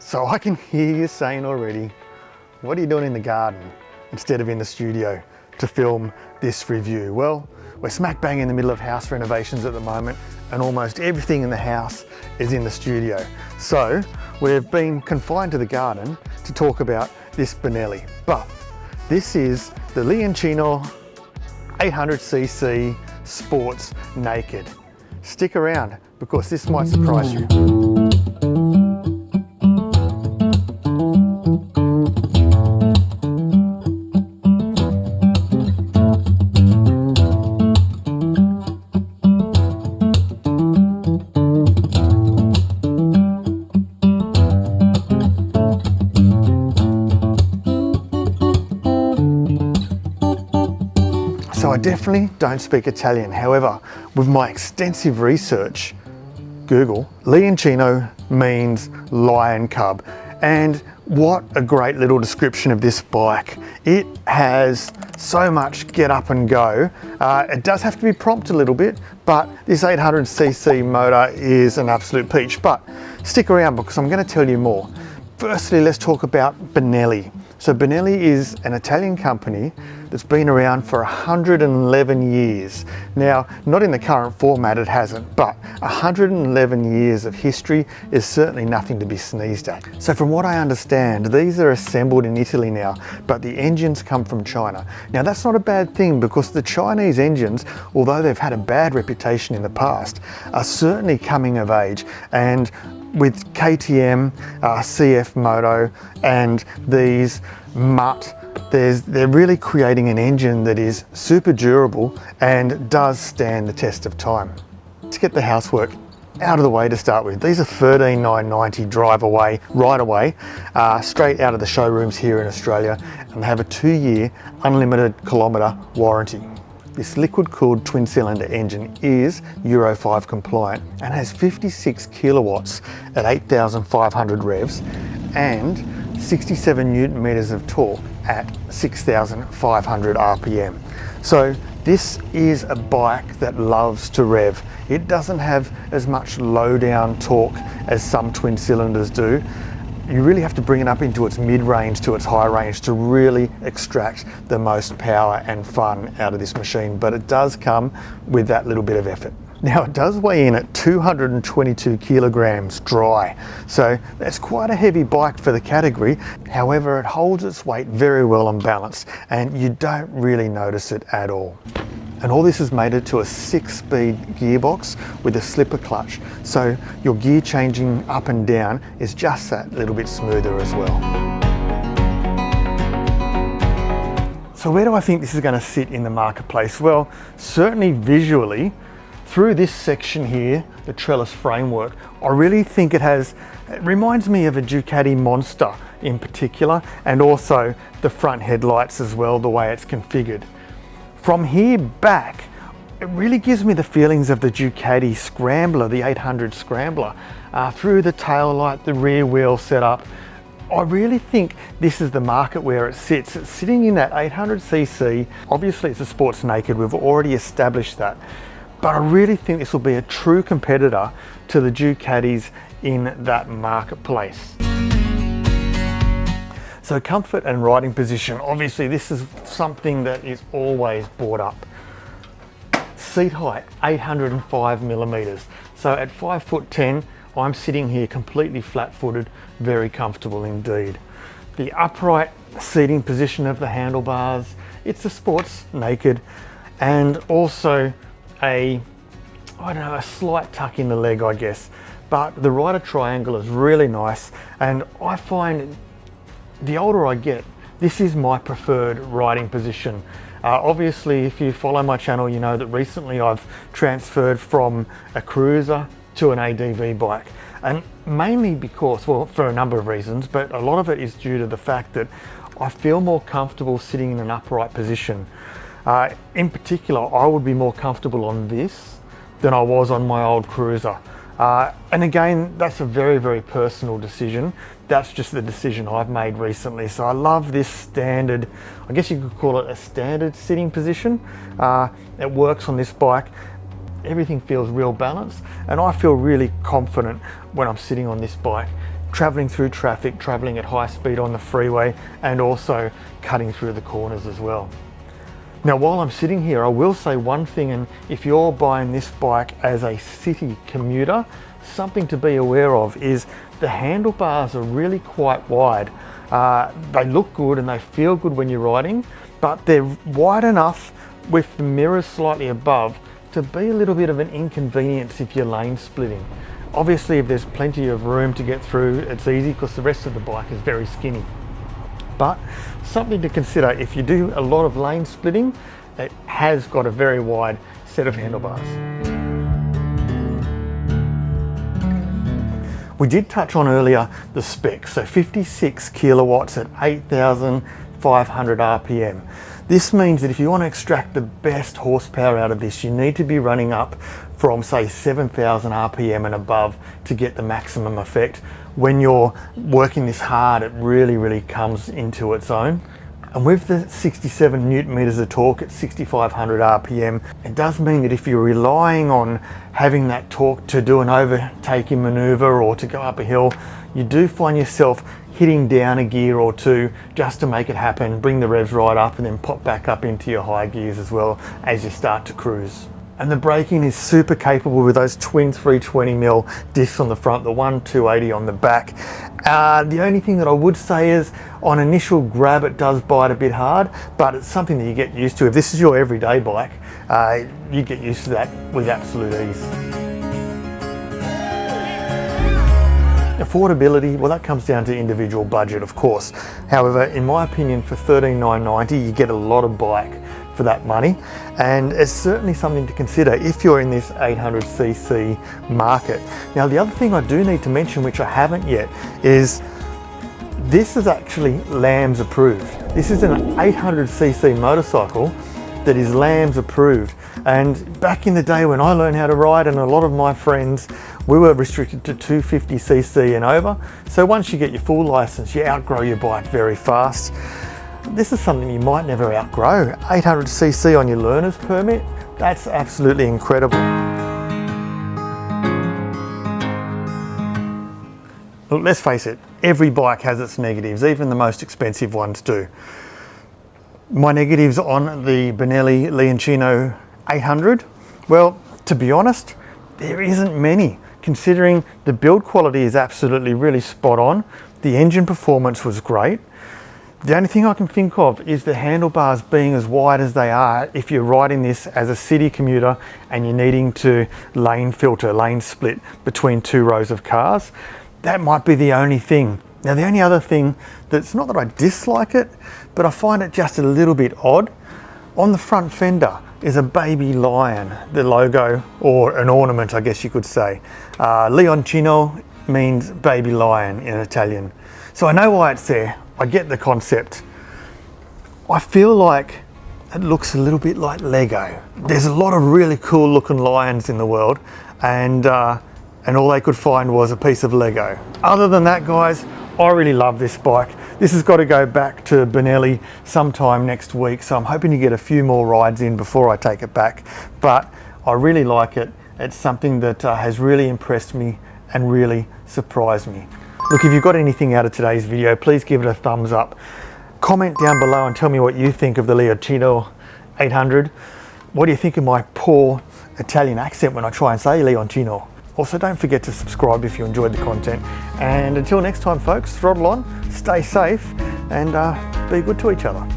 So I can hear you saying already, what are you doing in the garden instead of in the studio to film this review? Well, we're smack bang in the middle of house renovations at the moment, and almost everything in the house is in the studio. So we've been confined to the garden to talk about this Benelli, but this is the Leoncino 800cc Sports Naked. Stick around because this might surprise you. So I definitely don't speak Italian. However, with my extensive research, Google, Leoncino means lion cub. And what a great little description of this bike. It has so much get up and go. It does have to be prompted a little bit, but this 800cc motor is an absolute peach. But stick around because I'm going to tell you more. Firstly, let's talk about Benelli. So Benelli is an Italian company that's been around for 111 years. Now, not in the current format, it hasn't, but 111 years of history is certainly nothing to be sneezed at. So from what I understand, these are assembled in Italy now, but the engines come from China. Now, that's not a bad thing because the Chinese engines, although they've had a bad reputation in the past, are certainly coming of age. And with KTM, CF Moto, and these Mutt, they're really creating an engine that is super durable and does stand the test of time. Let's get the housework out of the way to start with. These are 13,990 drive away, right away, straight out of the showrooms here in Australia, and they have a 2-year unlimited kilometre warranty. This liquid-cooled twin-cylinder engine is Euro 5 compliant and has 56 kilowatts at 8,500 revs and 67 newton meters of torque at 6,500 RPM. So this is a bike that loves to rev. It doesn't have as much low-down torque as some twin cylinders do. You really have to bring it up into its mid-range to its high range to really extract the most power and fun out of this machine, but it does come with that little bit of effort. Now, it does weigh in at 222 kilograms dry, so that's quite a heavy bike for the category. However, it holds its weight very well and balanced, and you don't really notice it at all. And all this is mated to a 6-speed gearbox with a slipper clutch, so your gear changing up and down is just that little bit smoother as well. So where do I think this is going to sit in the marketplace? Well, certainly visually, through this section here, the trellis framework, I really think it reminds me of a Ducati Monster in particular, and also the front headlights as well, the way it's configured. From here back, it really gives me the feelings of the Ducati Scrambler, the 800 Scrambler. Through the tail light, the rear wheel setup, I really think this is the market where it sits. It's sitting in that 800cc. Obviously it's a sports naked, we've already established that. But I really think this will be a true competitor to the Ducatis in that marketplace. So comfort and riding position, obviously this is something that is always brought up. Seat height, 805 millimeters. So at 5'10", I'm sitting here completely flat-footed, very comfortable indeed. The upright seating position of the handlebars, it's a sports naked, and also a slight tuck in the leg, I guess. But the rider triangle is really nice, and I find the older I get, this is my preferred riding position. Obviously, if you follow my channel, you know that recently I've transferred from a cruiser to an ADV bike. And mainly because, well, for a number of reasons, but a lot of it is due to the fact that I feel more comfortable sitting in an upright position. In particular, I would be more comfortable on this than I was on my old cruiser. And again, that's a very, very personal decision. That's just the decision I've made recently. So I love this standard, I guess you could call it a standard sitting position. It works on this bike. Everything feels real balanced, and I feel really confident when I'm sitting on this bike. traveling through traffic, traveling at high speed on the freeway, and also cutting through the corners as well. Now, while I'm sitting here, I will say one thing, and if you're buying this bike as a city commuter, something to be aware of is the handlebars are really quite wide. They look good and they feel good when you're riding, but they're wide enough with the mirrors slightly above to be a little bit of an inconvenience if you're lane splitting. Obviously, if there's plenty of room to get through, it's easy because the rest of the bike is very skinny. But something to consider, if you do a lot of lane splitting, it has got a very wide set of handlebars. We did touch on earlier the specs, so 56 kilowatts at 8,500 RPM. This means that if you want to extract the best horsepower out of this, you need to be running up from say 7,000 RPM and above to get the maximum effect. When you're working this hard, it really comes into its own. And with the 67 Newton meters of torque at 6,500 RPM, it does mean that if you're relying on having that torque to do an overtaking maneuver or to go up a hill, you do find yourself hitting down a gear or two just to make it happen, bring the revs right up and then pop back up into your high gears as well as you start to cruise. And the braking is super capable with those twin 320mm discs on the front, the one 280 on the back. The only thing that I would say is on initial grab it does bite a bit hard, but it's something that you get used to. If this is your everyday bike, you get used to that with absolute ease. Affordability, well, that comes down to individual budget, of course. However, in my opinion, for $13,990, you get a lot of bike for that money, and it's certainly something to consider if you're in this 800cc market. Now, the other thing I do need to mention, which I haven't yet, is this is actually LAMS approved. This is an 800cc motorcycle that is LAMS approved. And back in the day when I learned how to ride, and a lot of my friends, we were restricted to 250cc and over. So once you get your full license, you outgrow your bike very fast. This is something you might never outgrow. 800cc on your learner's permit, that's absolutely incredible. Look, let's face it, every bike has its negatives, even the most expensive ones do. My negatives on the Benelli Leoncino 800, well, to be honest, there isn't many, considering the build quality is absolutely really spot on. The engine performance was great. The only thing I can think of is the handlebars being as wide as they are if you're riding this as a city commuter and you're needing to lane filter, lane split between two rows of cars. That might be the only thing. Now, the only other thing, that's not that I dislike it, but I find it just a little bit odd. On the front fender is a baby lion, the logo, or an ornament, I guess you could say. Leoncino means baby lion in Italian. So I know why it's there. I get the concept. I feel like it looks a little bit like Lego. There's a lot of really cool looking lions in the world, and all they could find was a piece of Lego. Other than that, guys, I really love this bike. This has got to go back to Benelli sometime next week, so I'm hoping to get a few more rides in before I take it back. But I really like it. It's something that has really impressed me and really surprised me. Look, if you've got anything out of today's video, please give it a thumbs up. Comment down below and tell me what you think of the Leoncino 800. What do you think of my poor Italian accent when I try and say Leoncino? Also, don't forget to subscribe if you enjoyed the content. And until next time, folks, throttle on, stay safe, and be good to each other.